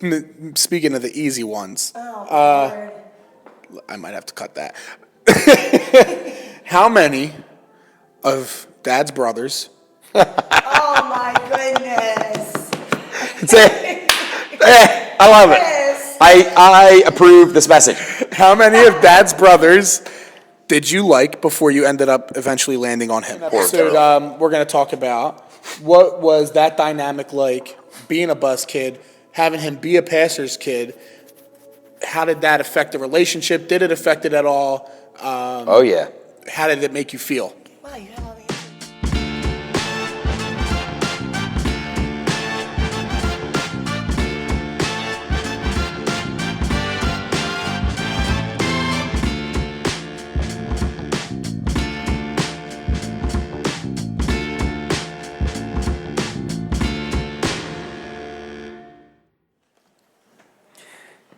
Speaking of the easy ones, Oh, I might have to cut that. How many of Dad's brothers? oh my goodness. I love it. Chris. I approve this message. How many of Dad's brothers did you like before you ended up eventually landing on him? Episode, we're going to talk about what was that dynamic like, being a bus kid, having him be a pastor's kid. How did that affect the relationship? Did it affect it at all? Oh, yeah. How did it make you feel? Wow, you have all the answers.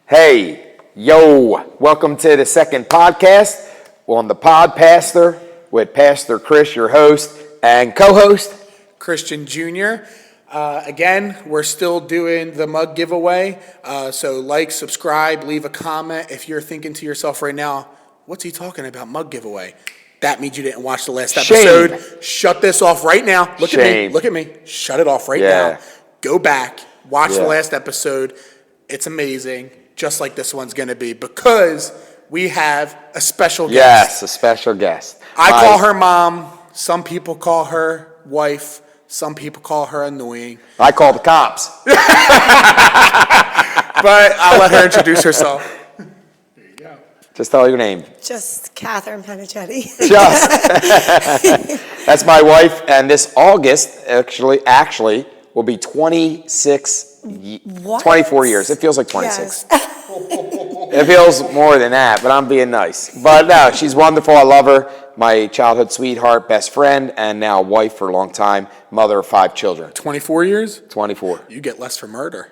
Hey, yo, welcome to the second podcast on the Podpastor with Pastor Chris, your host and co-host. Christian Jr. Again, we're still doing the mug giveaway. So like, subscribe, leave a comment. If you're thinking to yourself right now, what's he talking about, mug giveaway? That means you didn't watch the last episode. Shame. Shut this off right now. Look at me. Shame. Look at me. Shut it off right Yeah. now. Go back. Watch the Yeah. last episode. It's amazing, just like this one's going to be, because we have a special guest. Yes, a special guest. I call her mom. Some people call her wife. Some people call her annoying. I call the cops. But I'll let her introduce herself. There you go. Just tell your name. Just Catherine Panichetti. Just. That's my wife, and this August actually will be 24 years. It feels like 26. Yes. It feels more than that, but I'm being nice. But no, she's wonderful. I love her. My childhood sweetheart, best friend, and now wife for a long time, mother of 5 children. 24 years? 24. You get less for murder.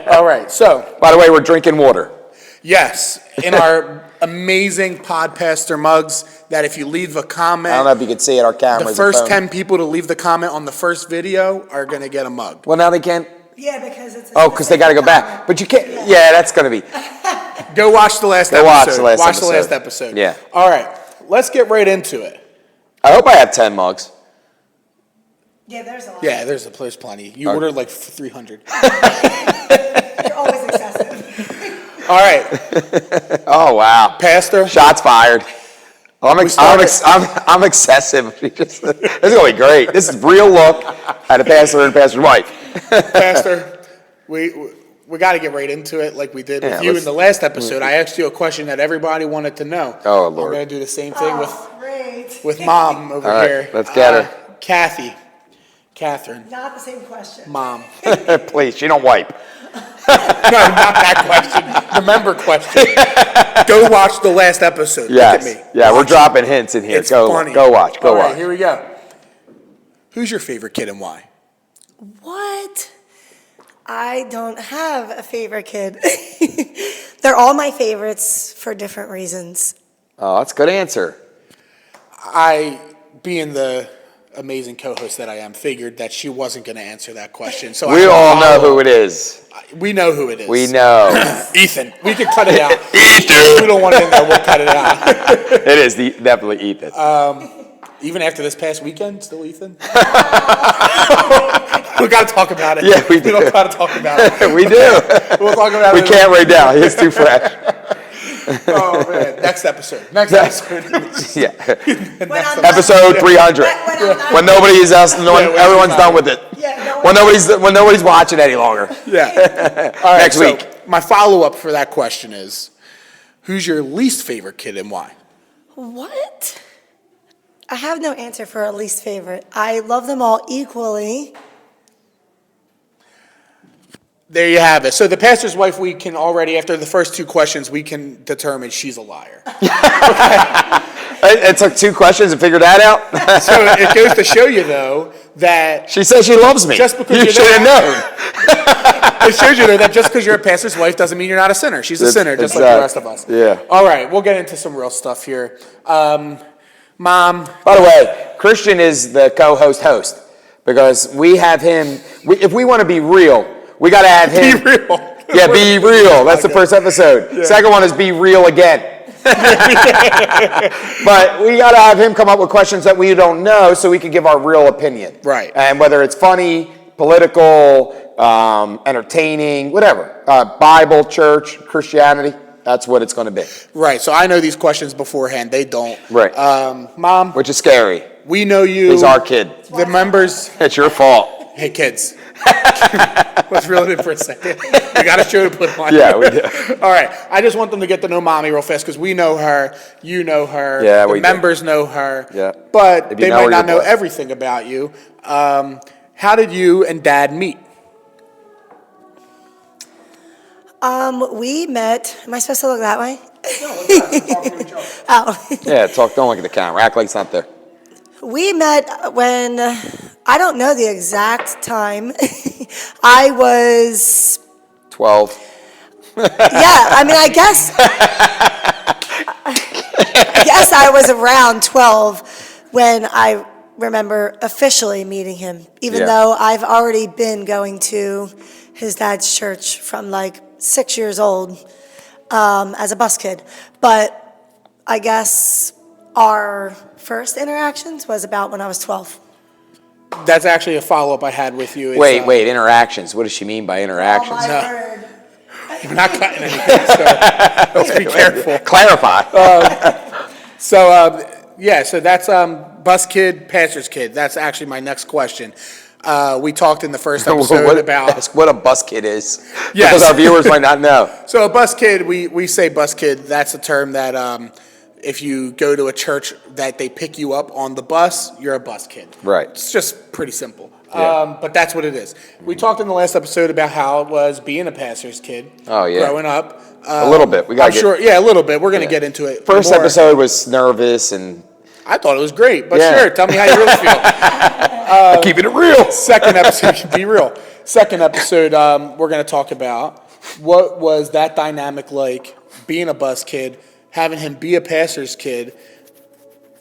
All right, so. By the way, we're drinking water. Yes, in our amazing Podpastor mugs that if you leave a comment. I don't know if you can see it, our cameras. The first 10 people to leave the comment on the first video are going to get a mug. Well, now they can't. Yeah, because it's. Oh, because they got to go back. But you can't. Yeah, that's going to be. Go watch the last episode. Watch the last episode. Yeah. All right, let's get right into it. I hope I have 10 mugs. Yeah, there's a lot. Yeah, there's plenty. You ordered like 300. You're always excessive. All right, Oh, wow. Pastor. Shots fired. I'm excessive. This is going to be great. This is real look at a pastor and pastor's wife. Pastor, we got to get right into it like we did with you in the last episode. I asked you a question that everybody wanted to know. Oh, Lord. I'm going to do the same thing Great. with Mom over All right, here. let's get her. Catherine. Not the same question. Mom. Please, she don't wipe. No, not that question. The member question. Go watch the last episode. Yes. Look at me. Yeah, we're Watch dropping hints in here. It's funny. Go watch. All right, here we go. Who's your favorite kid and why? What? I don't have a favorite kid. They're all my favorites for different reasons. Oh, that's a good answer. I, being the amazing co-host that I am, figured that she wasn't going to answer that question. So We all know who it is. We know who it is. We know. Ethan. We can cut it out. Ethan. We don't want it in there. We'll cut it out. It is definitely Ethan. Even after this past weekend, still Ethan? We got to talk about it. Yeah, we do. We don't got to talk about it. We do. We'll talk about We it. can't right now. It's too fresh. Oh, man. Next episode. Episode. Yeah. When I'm Episode 300. When nobody's else, everyone's done with it. Yeah, When nobody's watching any longer. Yeah. All right, Next week. So my follow-up for that question is, who's your least favorite kid and why? What? I have no answer for a least favorite. I love them all equally. There you have it. So the pastor's wife, we can already, after the first 2 questions, we can determine she's a liar. It took 2 questions to figure that out. So it goes to show you, though, that She says she loves me. Just because you you're should have there- known. it shows you, though, that just because you're a pastor's wife doesn't mean you're not a sinner. She's a sinner, just like the rest of us. Yeah. All right, we'll get into some real stuff here. Mom. By the way, Christian is the co-host. because we have him. If we want to be real, we got to have him. Be real. Yeah, be real. That's the first episode. Yeah. Second one is be real again. But we got to have him come up with questions that we don't know so we can give our real opinion. Right. And whether it's funny, political, entertaining, whatever. Bible, church, Christianity, that's what it's going to be. Right. So I know these questions beforehand. They don't. Right. Mom. Which is scary. We know you. He's our kid. The members. It's your fault. Hey, kids. Let's reel it in for a second. We got a show to put on. Yeah, we do. All right. I just want them to get to know Mommy real fast because we know her. You know her. Yeah, the members know her. Yeah. But they might not know everything about you. How did you and Dad meet? We met. Am I supposed to look that way? No, it's not. Oh. Yeah, don't look at the camera. Act like it's not there. We met when, I don't know the exact time. I was 12. Yeah, I mean, I guess I was around 12 when I remember officially meeting him, even though I've already been going to his dad's church from like 6 years old as a bus kid. But I guess our first interactions was about when I was 12. That's actually a follow-up I had with you. Wait, interactions. What does she mean by interactions? Oh, my word. We're not cutting anything, so let's be careful. Clarify. So that's bus kid, pastor's kid. That's actually my next question. We talked in the first episode about... Ask what a bus kid is. Yes. Because our viewers might not know. So a bus kid, we say bus kid, that's a term that if you go to a church that they pick you up on the bus, you're a bus kid. Right. It's just pretty simple. Yeah. But that's what it is. We talked in the last episode about how it was being a pastor's kid. Oh, yeah. Growing up. A little bit. A little bit. We're going to get into it. First more. episode was nervous and... I thought it was great, but sure, tell me how you really feel. Keeping it real. Second episode, be real. Second episode, we're going to talk about what was that dynamic like, being a bus kid, having him be a pastor's kid.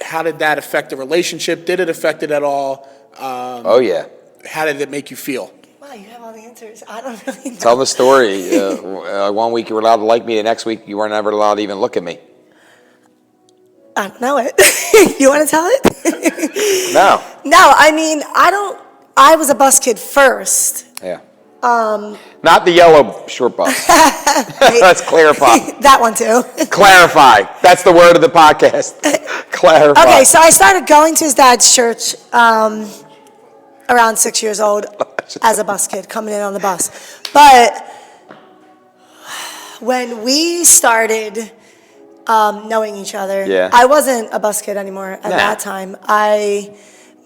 How did that affect the relationship? Did it affect it at all? Oh, yeah. How did it make you feel? Wow, you have all the answers. I don't really know. Tell the story. 1 week you were allowed to like me, the next week you weren't ever allowed to even look at me. I don't know it. You want to tell it? No. No, I mean, I was a bus kid first. Yeah. Not the yellow short bus. Let's clarify. That one too. Clarify. That's the word of the podcast. Clarify. Okay, so I started going to his dad's church around 6 years old as a bus kid, coming in on the bus. But when we started knowing each other, I wasn't a bus kid anymore at that time.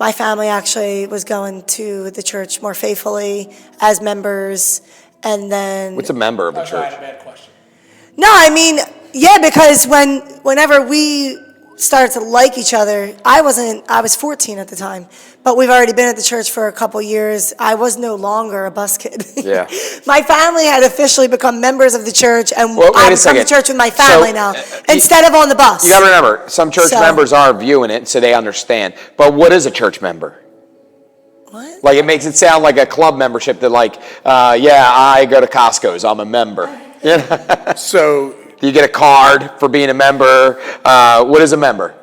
My family actually was going to the church more faithfully as members, and then... What's a member of a church? I had a bad question. No, I mean, because whenever we started to like each other, I was 14 at the time, but we've already been at the church for a couple years. I was no longer a bus kid. Yeah. My family had officially become members of the church, and Well, I come to church with my family now, instead of on the bus. You got to remember, some church members are viewing it, so they understand. But what is a church member? What? Like, it makes it sound like a club membership that I go to Costco's, I'm a member. So... Do you get a card for being a member? What is a member?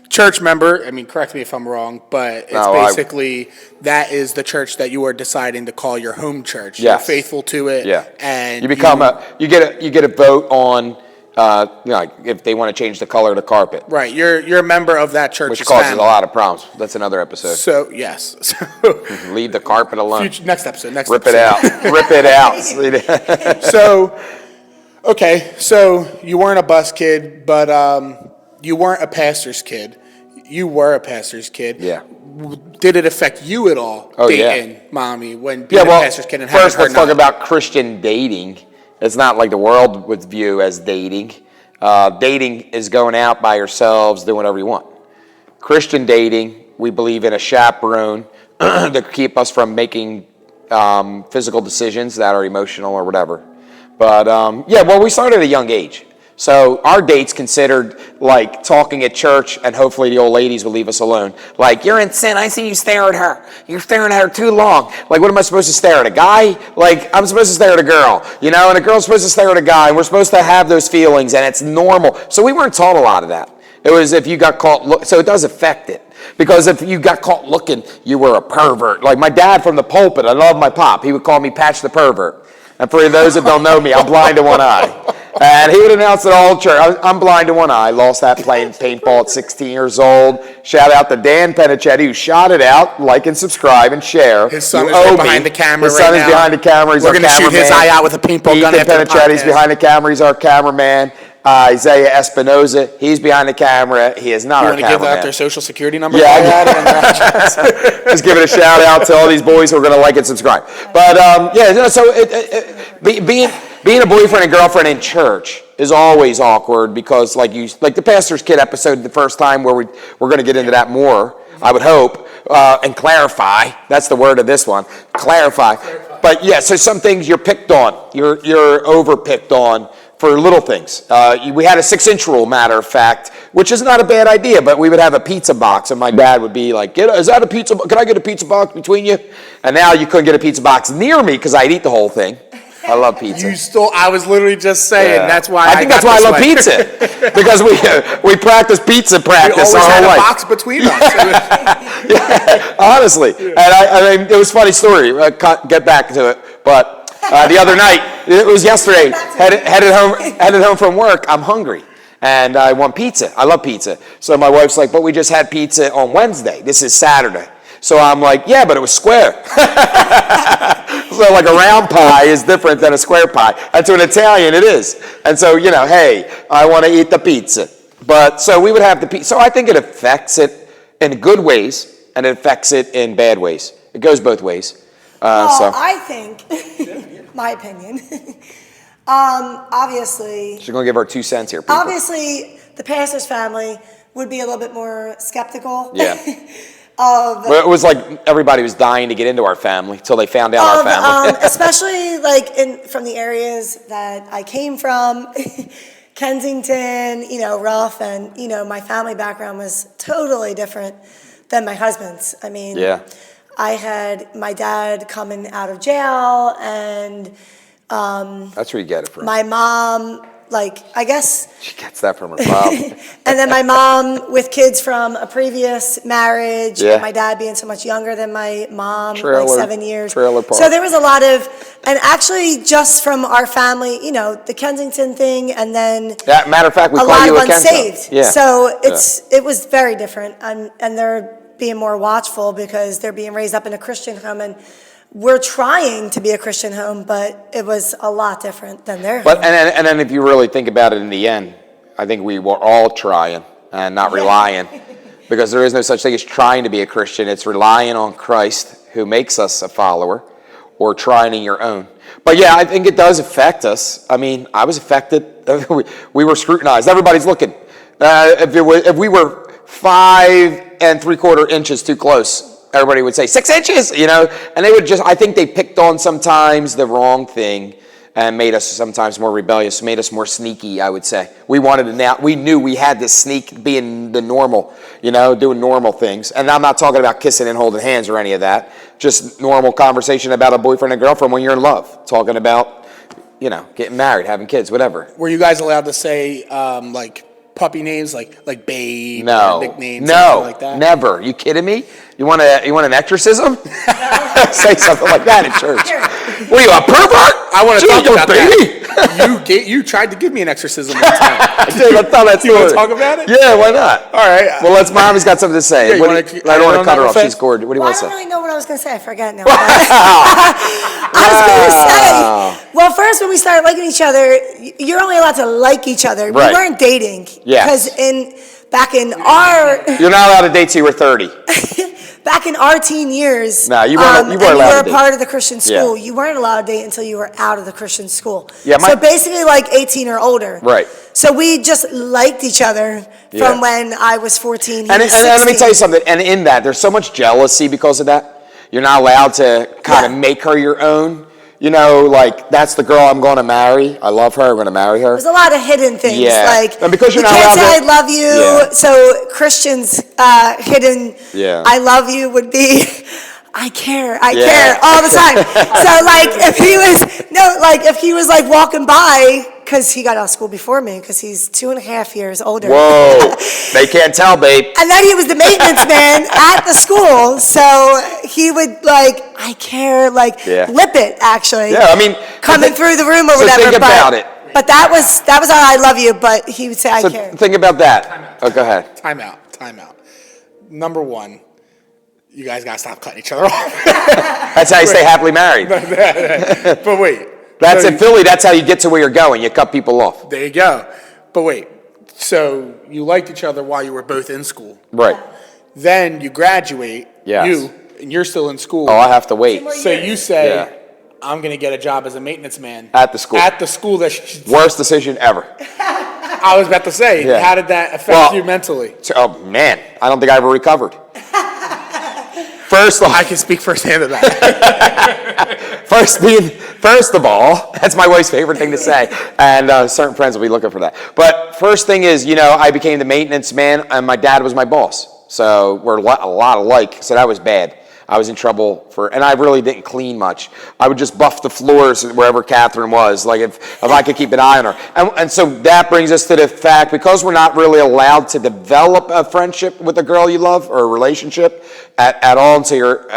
Church member, I mean, correct me if I'm wrong, but it's basically that is the church that you are deciding to call your home church. Yes. You're faithful to it. Yeah. And you become you get a vote on if they want to change the color of the carpet. Right. You're a member of that church. Which causes a lot of problems. That's another episode. So yes. Leave the carpet alone. Next episode. Rip it out. Rip it out. So okay, so you weren't a bus kid, but you weren't a pastor's kid. You were a pastor's kid. Yeah. Did it affect you at all, dating Mommy, when being a pastor's kid and having her first let's talk about Christian dating. It's not like the world would view as dating. Dating is going out by yourselves, doing whatever you want. Christian dating, we believe in a chaperone to keep us from making physical decisions that are emotional or whatever. But, we started at a young age. So our date's considered like talking at church, and hopefully the old ladies will leave us alone. Like, you're in sin. I see you stare at her. You're staring at her too long. Like, what am I supposed to stare at? A guy? Like, I'm supposed to stare at a girl, you know, and a girl's supposed to stare at a guy, and we're supposed to have those feelings, and it's normal. So we weren't taught a lot of that. It was if you got caught, so it does affect it. Because if you got caught looking, you were a pervert. Like my dad from the pulpit, I love my pop. He would call me Patch the Pervert. And for those that don't know me, I'm blind to one eye. And he would announce it all church. I'm blind to one eye. Lost that playing paintball at 16 years old. Shout out to Dan Penichetti, who shot it out. Like and subscribe and share. His son is right behind the camera right now. His son is behind the camera. He's our cameraman. We're going to shoot his eye out with a paintball gun after the podcast. Penichetti's behind the camera. He's our cameraman. Isaiah Espinoza, he's behind the camera. He is not our cameraman. You want to give out their social security number? Yeah. Just give it a shout out to all these boys who are going to like and subscribe. But so being a boyfriend and girlfriend in church is always awkward because like the Pastor's Kid episode the first time where we're going to get into that more, I would hope, and clarify. That's the word of this one, clarify. But yeah, so some things you're picked on. You're over picked on for little things. We had a 6-inch rule, matter of fact, which is not a bad idea, but we would have a pizza box, and my dad would be like, is that a pizza box? Can I get a pizza box between you? And now you couldn't get a pizza box near me because I'd eat the whole thing. I love pizza. I was literally just saying, that's why I think that's why I love pizza. Because we practice pizza practice our whole life. We always had a box between us. Yeah, honestly. And I mean, it was a funny story. Get back to it. But the other night, it was yesterday, headed home from work, I'm hungry. And I want pizza. I love pizza. So my wife's like, but we just had pizza on Wednesday. This is Saturday. So I'm like, yeah, but it was square. So like a round pie is different than a square pie. And to an Italian, it is. And so, hey, I want to eat the pizza. But so we would have the pizza. So I think it affects it in good ways and it affects it in bad ways. It goes both ways. I think, my opinion, obviously. She's going to give our 2 cents here, people. Obviously, the pastor's family would be a little bit more skeptical. Yeah. Well, it was like everybody was dying to get into our family until they found out our family. Especially from the areas that I came from, Kensington, rough, and my family background was totally different than my husband's. I mean, yeah. I had my dad coming out of jail, and that's where you get it from. My mom. I guess she gets that from her mom. And then my mom with kids from a previous marriage, yeah. And my dad being so much younger than my mom, 7 years. Trailer park. So there was a lot of, and actually just from our family, the Kensington thing, and then matter of fact, we a call lot you of a unsaved. Yeah. So it was very different, and they're being more watchful because they're being raised up in a Christian home, and we're trying to be a Christian home, but it was a lot different than their home. But and then if you really think about it in the end, I think we were all trying and not relying, because there is no such thing as trying to be a Christian. It's relying on Christ who makes us a follower, or trying in your own. But yeah, I think it does affect us. I mean, I was affected. We were scrutinized. Everybody's looking. If we were 5 3/4 inches too close, everybody would say 6 inches, and they would I think they picked on sometimes the wrong thing and made us sometimes more rebellious, made us more sneaky, I would say. We knew we had to sneak, being the normal, doing normal things. And I'm not talking about kissing and holding hands or any of that, just normal conversation about a boyfriend and girlfriend when you're in love, talking about, getting married, having kids, whatever. Were you guys allowed to say, puppy names like Babe, no, nicknames, no, like that? Never. You kidding me? You want an exorcism? Say something like that in church. What are you, a pervert? I want to talk about baby. That. You tried to give me an exorcism one time. Dude, let's tell that story. You want to talk about it? Yeah, why not? All right. Well, Mommy's got something to say. Yeah, I don't want to cut her off. She's gorgeous. What do you want to say? I don't really know what I was going to say. I forget now. I was going to say, well, first when we started liking each other, you're only allowed to like each other. Right. We weren't dating. Yeah. Because back in our... You're not allowed to date till you were 30. Back in our teen years, no, you weren't allowed to date. You were a part of the Christian school. Yeah. You weren't allowed to date until you were out of the Christian school. Yeah, so basically 18 or older. Right. So we just liked each other from when I was 14, and let me tell you something, and in that, there's so much jealousy because of that. You're not allowed to kind of make her your own. You know, like, that's the girl I'm going to marry. I love her. I'm going to marry her. There's a lot of hidden things. Yeah. Like, And because you're you not can't allowed say to- I love you. Yeah. So Christian's hidden Yeah. I love you would be I care Yeah. all the time. So like if he was like walking by, because he got out of school before me, because he's 2.5 years older. Whoa. They can't tell, babe. And then he was the maintenance man at the school, so he would like, I care, like Yeah. lip it actually. Yeah, I mean, coming through the room or so whatever. think about it. But that was our I love you, but he would say I So care. think about that. Oh, go ahead. Time out. Number one, you guys gotta stop cutting each other off. That's how you stay happily married. But wait. That's So in Philly. That's how you get to where you're going. You cut people off. There you go. But wait. So you liked each other while you were both in school. Right. Then you graduate. Yes. And you're still in school. Oh, I have to wait. So you say, Yeah. I'm going to get a job as a maintenance man. At the school. At the school that Worst decision ever. I was about to say, Yeah. how did that affect Well, you mentally? So, oh, man. I don't think I ever recovered. First off, I can speak firsthand of that. First of all, that's my wife's favorite thing to say, and certain friends will be looking for that. But first thing is, I became the maintenance man, and my dad was my boss. So we're a lot alike, so that was bad. I was in trouble and I really didn't clean much. I would just buff the floors wherever Catherine was, like if I could keep an eye on her. And so that brings us to the fact, because we're not really allowed to develop a friendship with a girl you love or a relationship at all until you're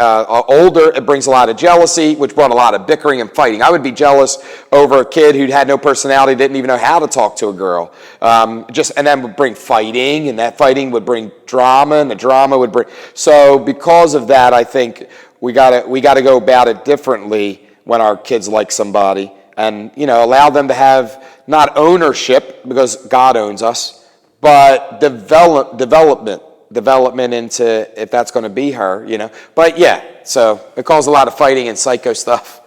older, it brings a lot of jealousy, which brought a lot of bickering and fighting. I would be jealous over a kid who had no personality, didn't even know how to talk to a girl. And then would bring fighting, and that fighting would bring drama, and the drama would bring... So because of that, I think we gotta go about it differently when our kids like somebody, and allow them to have not ownership, because God owns us, but development into if that's going to be her, But yeah, so it caused a lot of fighting and psycho stuff,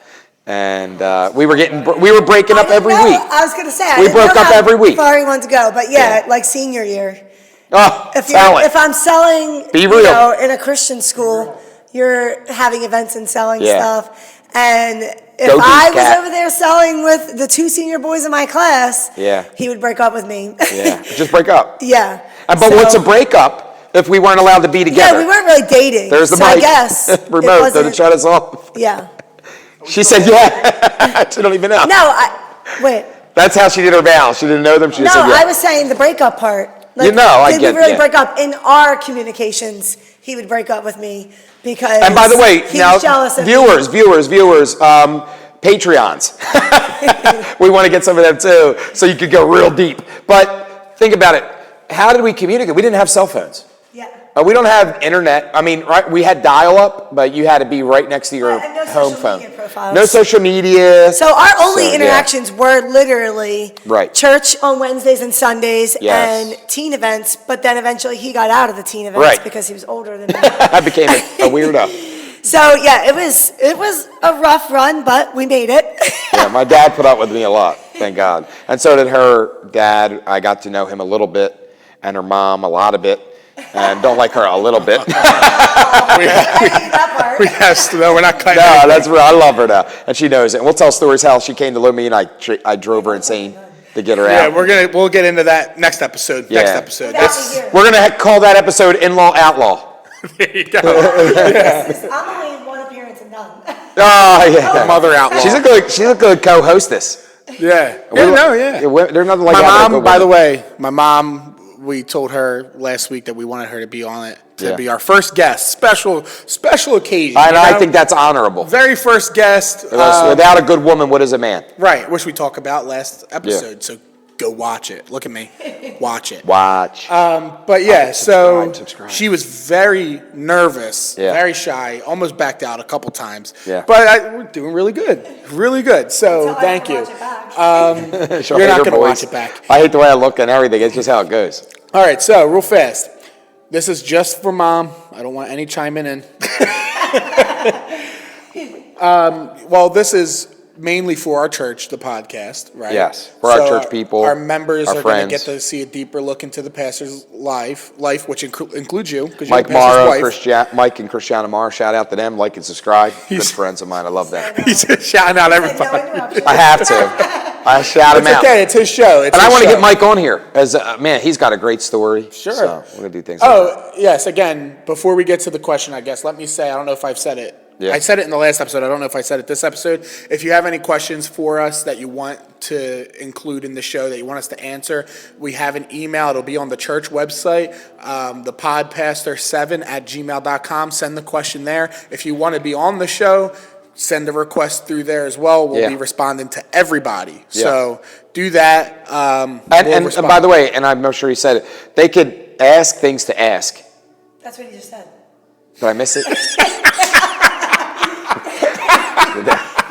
and we were breaking up every week. I was going to say We broke up every week. Far he wanted to go, but yeah, like senior year. Oh, If I'm selling, Be real. in a Christian school, you're having events and selling Yeah. stuff. And if Go I deep, was Kat. over there selling with the 2 senior boys in my class, Yeah. he would break up with me. Yeah, just break up. Yeah. But So- what's a breakup if we weren't allowed to be together? Yeah, we weren't really dating. There's the so mic. I guess it Remote, wasn't- don't shut us off. Yeah. She said, yeah. She don't even know. No, wait. That's how she did her vows. She didn't know them. She No, just said, yeah. I was saying the breakup part. I did get- we really yeah. break up? In our communications, he would break up with me because And by the way, he now, was jealous of me. viewers, Patreons. We want to get some of them too, so you could go real deep. But think about it. How did we communicate? We didn't have cell phones. Yeah. We don't have internet. I mean, right? We had dial-up, but you had to be right next to your And no home social phone. media profiles. No social media. So our only yeah. interactions were literally Right. church on Wednesdays and Sundays Yes. and teen events, but then eventually he got out of the teen events Right. because he was older than me. I became a weirdo. So yeah, it was a rough run, but we made it. Yeah, my dad put up with me a lot, thank God. And so did her dad. I got to know him a little bit, and her mom a lot of it, and don't like her a little bit. We have to, no, we're not cutting No, anything. that's real. I love her now, and she knows it. And we'll tell stories how she came to live with me, and I drove her insane to get her Yeah, out. we'll get into that next episode. Yeah. Next episode. Without me here. We're gonna call that episode "In-Law Outlaw." There you go. I'm only one appearance and none. Oh yeah, Mother outlaw. she's a good co-hostess. Yeah. There's nothing like My having a mom, good by the woman. way, we told her last week that we wanted her to be on it, to Yeah. be our first guest. Special occasion. And you I know? think that's honorable. Very first guest. Without a good woman, what is a man? Right, which we talked about last episode. So go watch it. Look at me. Watch it. Watch. But yeah, so subscribe. she was very nervous, Yeah. very shy, almost backed out a couple times. Yeah. But we're doing really good. Really good. So Until I thank have you. to watch it back. She'll You're hate not her gonna voice. watch it back. I hate the way I look and everything. It's just how it goes. All right, so real fast. This is just for mom. I don't want any chiming in. Well, this is mainly for our church, the podcast, right? Yes, for our church people, Our members our are going to friends. get to see a deeper look into the pastor's life, which includes you, because you're Mike the pastor's Morrow, wife. Mike and Christiana Morrow, shout out to them. Like and subscribe. Good friends of mine. I love them. He's just shouting out No everybody. interruptions. I have to. I shout him It's out. okay. It's his show. And I want to get Mike on here. As man, he's got a great story. Sure. So we're gonna do things. Oh, yes. Again, before we get to the question, I guess, let me say, I don't know if I've said it. Yeah. I said it in the last episode. I don't know if I said it this episode. If you have any questions for us that you want to include in the show, that you want us to answer, we have an email. It'll be on the church website, the podpastor7@gmail.com. Send the question there. If you want to be on the show, send a request through there as well. We'll be responding to everybody. Yeah. So do that. And by the way, and I'm not sure he said it, they could ask things to ask. That's what he just said. Did I miss it? He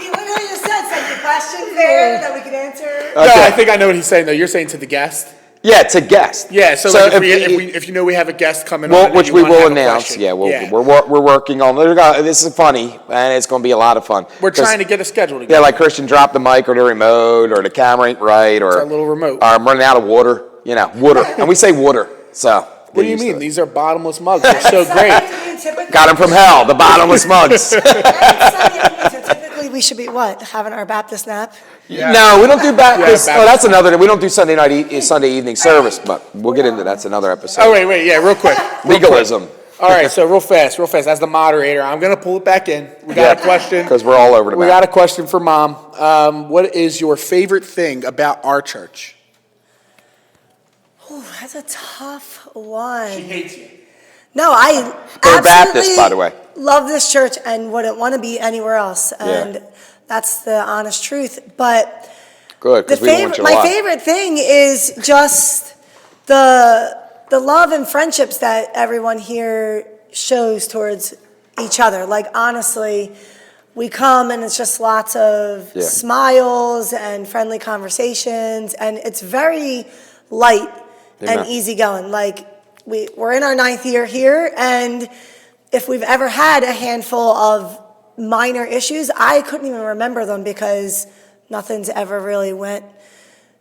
literally just said, send your questions there that we can answer. No, I think I know what he's saying, though. You're saying to the guest? Yeah, to guest. Yeah, so like if you know we have a guest coming on, which and we you wanna will have a announce. question. Yeah, we're working on. This is funny, and it's going to be a lot of fun. We're trying to get a schedule together. Yeah, like Christian dropped the mic or the remote or the camera ain't right or our little remote. Or I'm running out of water. Water, and we say water. So What do you mean? These are bottomless mugs. They're so great. Got them from hell, the bottomless mugs. So typically we should be having our Baptist nap? Yeah. No, we don't do Baptist. Yeah, Oh, that's another. We don't do Sunday evening service, but we'll get into that's another episode. Oh, wait, yeah, real quick. Legalism. All right, so real fast. As the moderator, I'm going to pull it back in. We got a question. Because we're all over the map. We got a question for Mom. What is your favorite thing about our church? Ooh, that's a tough one. Hates you. No, I They're absolutely Baptist, by the way. love this church and wouldn't want to be anywhere else. And that's the honest truth. But Good, because we want you a my lot. favorite thing is just the love and friendships that everyone here shows towards each other. Like, honestly, we come and it's just lots of smiles and friendly conversations, and it's very light and easygoing. Like, we're in our 9th year here, and if we've ever had a handful of minor issues, I couldn't even remember them because nothing's ever really went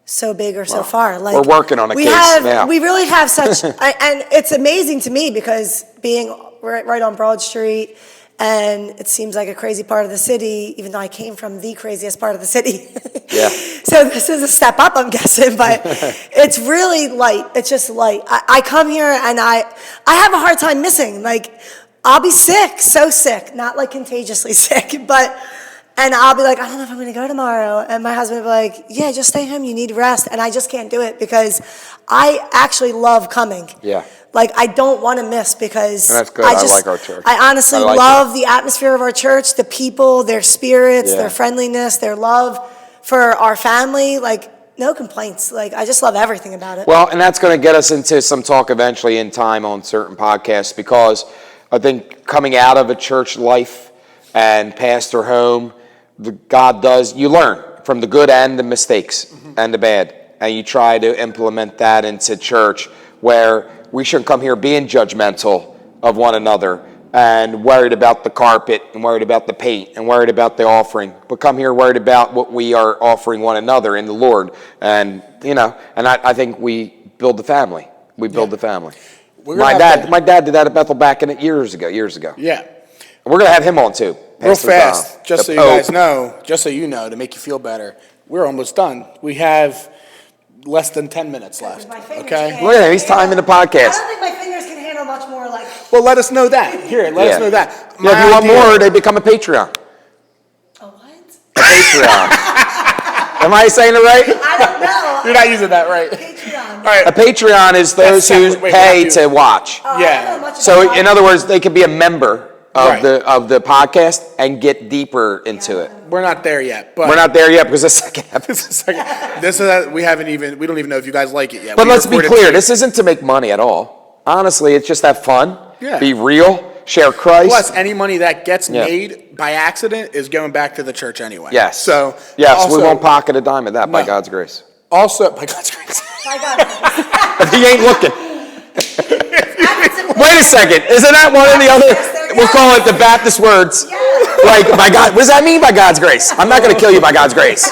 so big or so far. Like, we're working on a case now. We really have such, and it's amazing to me because being right on Broad Street, and it seems like a crazy part of the city, even though I came from the craziest part of the city. Yeah. So this is a step up, I'm guessing, but it's really light. It's just light. I come here and I have a hard time missing. Like, I'll be sick, so sick, not like contagiously sick, and I'll be like, I don't know if I'm going to go tomorrow. And my husband will be like, yeah, just stay home. You need rest. And I just can't do it because I actually love coming. Yeah. Like, I don't want to miss because And that's good. I like our church. I honestly I like love the atmosphere of our church, the people, their spirits, Yeah. their friendliness, their love for our family. Like, no complaints. Like, I just love everything about it. Well, and that's going to get us into some talk eventually in time on certain podcasts, because I think coming out of a church life and pastor home, you learn from the good and the mistakes and the bad, and you try to implement that into church, where we shouldn't come here being judgmental of one another and worried about the carpet and worried about the paint and worried about the offering, but come here worried about what we are offering one another in the Lord. And I think we build the family. We build the fammy. My dad did that at Bethel back in it years ago. Yeah. And we're going to have him on too. Real Pastor fast, Dom, just so you guys know, to make you feel better, we're almost done. We have less than 10 minutes left. Okay? Look at him, he's timing the podcast. I don't think my fingers can handle much more. Like, well, let us know that. Here, let us know that. Yeah, if you want more, they become a Patreon. a what? A Patreon. Am I saying it right? I don't know. You're not using that right. Patreon. All right. A Patreon is those who pay to watch. I Yeah. don't know much So about in other words, they could be a member of Right. the podcast and get deeper into it. We're not there yet, but We're not there yet because the second episode. we don't even know if you guys like it yet. But We let's be recorded clear, two. this isn't to make money at all. Honestly, it's just have fun, Yeah. be real, share Christ. Plus, any money that gets Yeah. made by accident is going back to the church anyway. Yes. So yes, also, we won't pocket a dime of that by No. God's grace. Also, by God's grace. My God. If he ain't looking. Wait a second, isn't that one of the other? We'll call it the Baptist words. Yeah. Like, by God, what does that mean by God's grace? I'm not going to kill you by God's grace.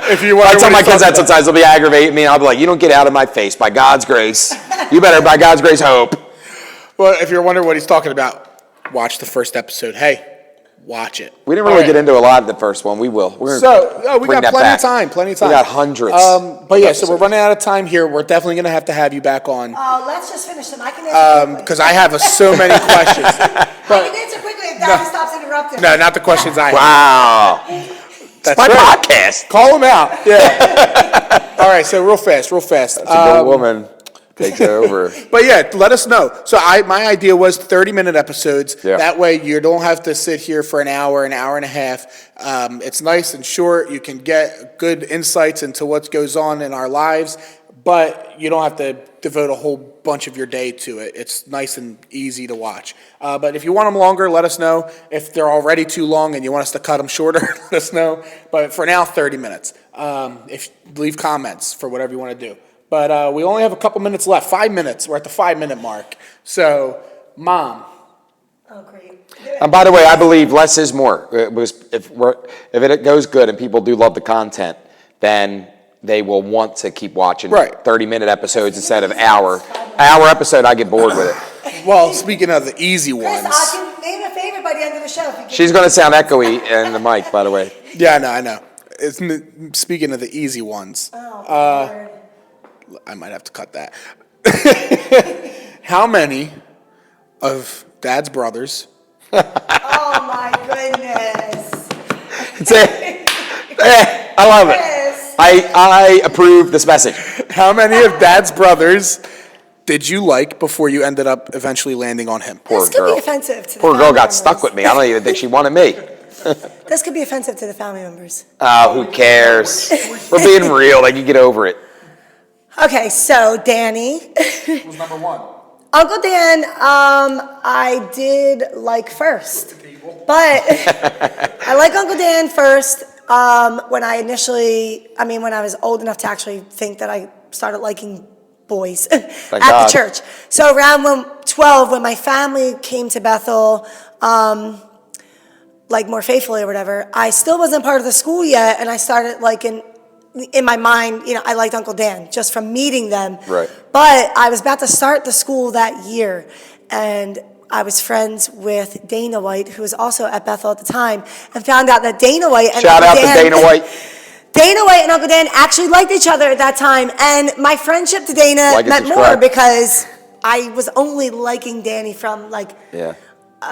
If you want I tell my kids that sometimes. They'll be aggravating me. I'll be like, you don't get out of my face by God's grace. You better, by God's grace, hope. Well, if you're wondering what he's talking about, watch the first episode. Hey, watch it. We didn't really get into a lot of the first one. We will. We got plenty of time. We got hundreds. But yeah, so we're running out of time here. We're definitely going to have you back on. Let's just finish them. I can answer quickly. Because I have so many questions. I can answer quickly if Daddy stops interrupting. No, not the questions I have. Wow. That's my right. podcast. Call him out. Yeah. All right, so real fast. That's a good woman. Takes over. But yeah, let us know. So my idea was 30-minute episodes. Yeah. That way you don't have to sit here for an hour and a half. It's nice and short. You can get good insights into what goes on in our lives, but you don't have to devote a whole bunch of your day to it. It's nice and easy to watch. But if you want them longer, let us know. If they're already too long and you want us to cut them shorter, let us know. But for now, 30 minutes. Leave comments for whatever you want to do. But we only have a couple minutes left. 5 minutes. We're at the 5-minute mark. So, Mom. Oh, great. And by the way, I believe less is more. If it goes good and people do love the content, then they will want to keep watching 30-minute episodes instead of hour episode. I get bored with it. Well, speaking of the easy ones. Chris, I can name a favorite by the end of the show. She's going to sound echoey in the mic, by the way. Yeah, I know. Speaking of the easy ones. Oh, I might have to cut that. How many of Dad's brothers? oh my goodness. I love it. I approve this message. How many of Dad's brothers did you like before you ended up eventually landing on him? Poor This could girl. be offensive to the Poor family girl got members. stuck with me. I don't even think she wanted me. This could be offensive to the family members. Oh, who cares? We're being real. They can get over it. Okay, so Danny. Who's number one? Uncle Dan, I did like first. But I like Uncle Dan first when I was old enough to actually think that I started liking boys at the church. So around 12, when my family came to Bethel, like more faithfully or whatever, I still wasn't part of the school yet, and I started liking, in my mind, I liked Uncle Dan just from meeting them. Right. But I was about to start the school that year, and I was friends with Dana White, who was also at Bethel at the time, and found out that Dana White and Shout Uncle out Dan, to Dana White. Dana White and Uncle Dan actually liked each other at that time, and my friendship to Dana meant more because I was only liking Danny from a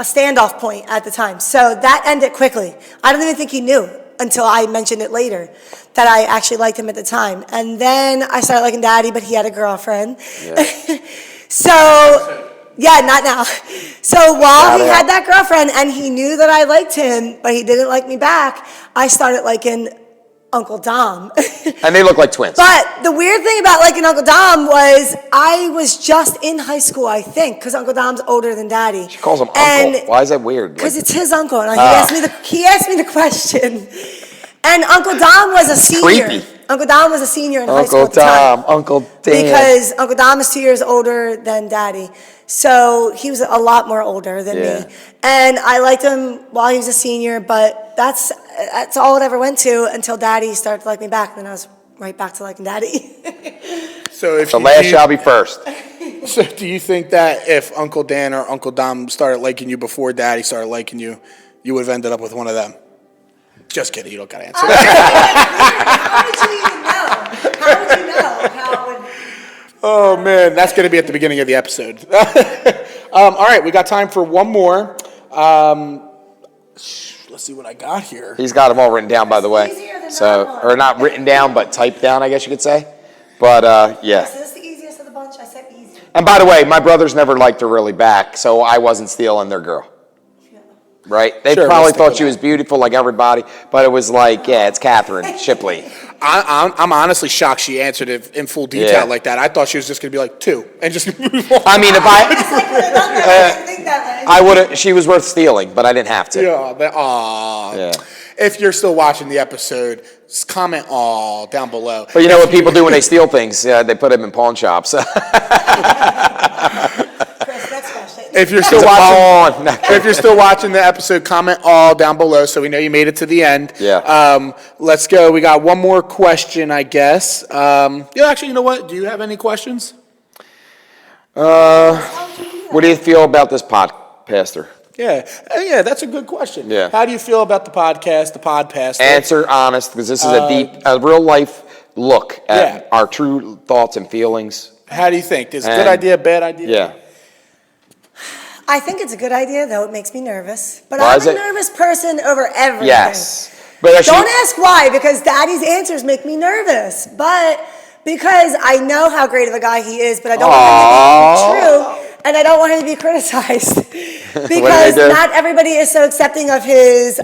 standoff point at the time. So that ended quickly. I don't even think he knew until I mentioned it later that I actually liked him at the time. And then I started liking Daddy, but he had a girlfriend. Yeah. Not now. So while he had that girlfriend and he knew that I liked him, but he didn't like me back, I started liking Uncle Dom. And they look like twins. But the weird thing about liking Uncle Dom was I was just in high school, I think, because Uncle Dom's older than Daddy. She calls him Uncle. Why is that weird? Because it's his uncle, and he asked me the question. And Uncle Dom was a senior. Creepy. Uncle Dom was a senior in high school at the time. Uncle Dan. Because Uncle Dom is 2 years older than Daddy. So he was a lot more older than me. And I liked him while he was a senior, but that's all it ever went to until Daddy started to like me back. Then I was right back to liking Daddy. So if the last shall be first. So do you think that if Uncle Dan or Uncle Dom started liking you before Daddy started liking you, you would have ended up with one of them? Just kidding. You don't got to answer that. How would you even know? How would you know? How would... Oh, man. That's going to be at the beginning of the episode. All right. We got time for one more. Let's see what I got here. He's got them all written down, by the way. Or not written down, but typed down, I guess you could say. But, yeah. So this is the easiest of the bunch. I said easy. And by the way, my brothers never liked her really back, so I wasn't stealing their girl. Right? They probably thought she was beautiful like everybody, but it was like, it's Catherine Shipley. I'm honestly shocked she answered it in full detail like that. I thought she was just going to be like 2 and just move on. I mean, if I think that way. I would have, she was worth stealing, but I didn't have to. Yeah. If you're still watching the episode, just comment "aw" down below. But you know what people do when they steal things? They put them in pawn shops. Chris, next question. If you're still watching, if you're still watching the episode, comment all down below so we know you made it to the end. Yeah. Let's go. We got one more question, I guess. Actually, you know what? Do you have any questions? What do you feel about this Podpastor? Yeah, that's a good question. Yeah. How do you feel about the podcast, the Podpastor? Answer honest, because this is a real life look at our true thoughts and feelings. How do you think? Is it a good idea, bad idea? Yeah. I think it's a good idea, though it makes me nervous. But Why I'm is a it? nervous person over everything. Yes. But Don't ask why, because Daddy's answers make me nervous. But because I know how great of a guy he is, but I don't want him to be true, and I don't want him to be criticized. Because not everybody is so accepting of his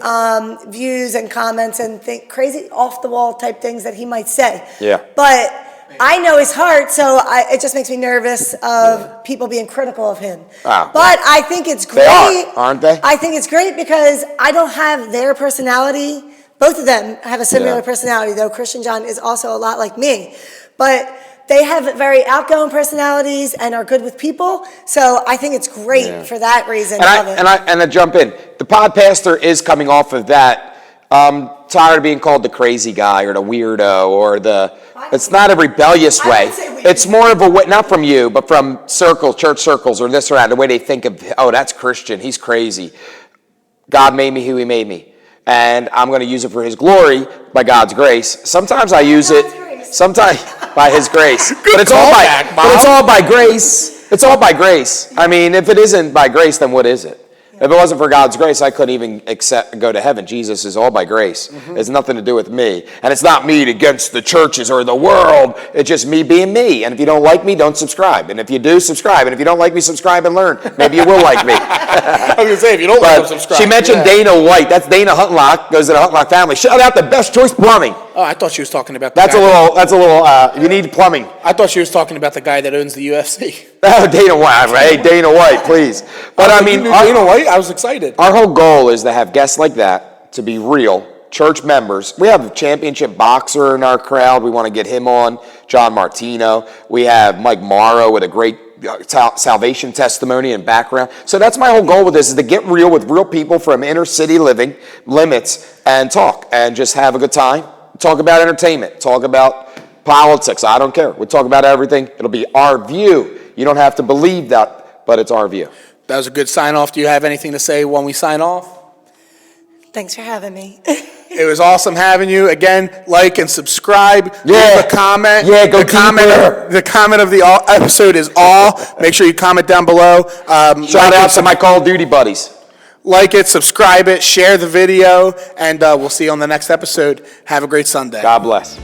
views and comments and crazy off-the-wall type things that he might say. Yeah. But I know his heart, so it just makes me nervous of people being critical of him. Wow. But I think it's great. They are, aren't they? I think it's great because I don't have their personality. Both of them have a similar personality, though Christian John is also a lot like me. But they have very outgoing personalities and are good with people. So I think it's great for that reason. And I jump in. The Podpastor is coming off of that. Tired of being called the crazy guy or the weirdo or it's not a rebellious way. It's more of a way, not from you, but from church circles or this or that, the way they think of, oh, that's Christian, he's crazy. God made me who he made me. And I'm going to use it for his glory by God's grace. Sometimes I use it, sometimes by his grace. But it's all by grace. It's all by grace. I mean, if it isn't by grace, then what is it? If it wasn't for God's grace, I couldn't even go to heaven. Jesus is all by grace. It has nothing to do with me. And it's not me against the churches or the world. It's just me being me. And if you don't like me, don't subscribe. And if you do, subscribe. And if you don't like me, subscribe and learn. Maybe you will like me. I was going to say, if you don't like me, subscribe. She mentioned Dana White. That's Dana Huntlock. Goes to the Huntlock family. Shout out the Best Choice Plumbing. Oh, I thought she was talking about That's a little, you need plumbing. I thought she was talking about the guy that owns the UFC. Oh, Dana White, right? Dana White, please. But I mean, Dana White, I was excited. Our whole goal is to have guests like that, to be real church members. We have a championship boxer in our crowd. We want to get him on, John Martino. We have Mike Morrow with a great salvation testimony and background. So that's my whole goal with this, is to get real with real people from inner city living limits and talk and just have a good time. Talk about entertainment. Talk about politics. I don't care. We talk about everything. It'll be our view. You don't have to believe that, but it's our view. That was a good sign off. Do you have anything to say when we sign off? Thanks for having me. It was awesome having you. Again, like and subscribe. Yeah. Leave a comment. Yeah, go The comment of the episode is all. Make sure you comment down below. Shout out to my Call of Duty buddies. Like it, subscribe it, share the video, and we'll see you on the next episode. Have a great Sunday. God bless.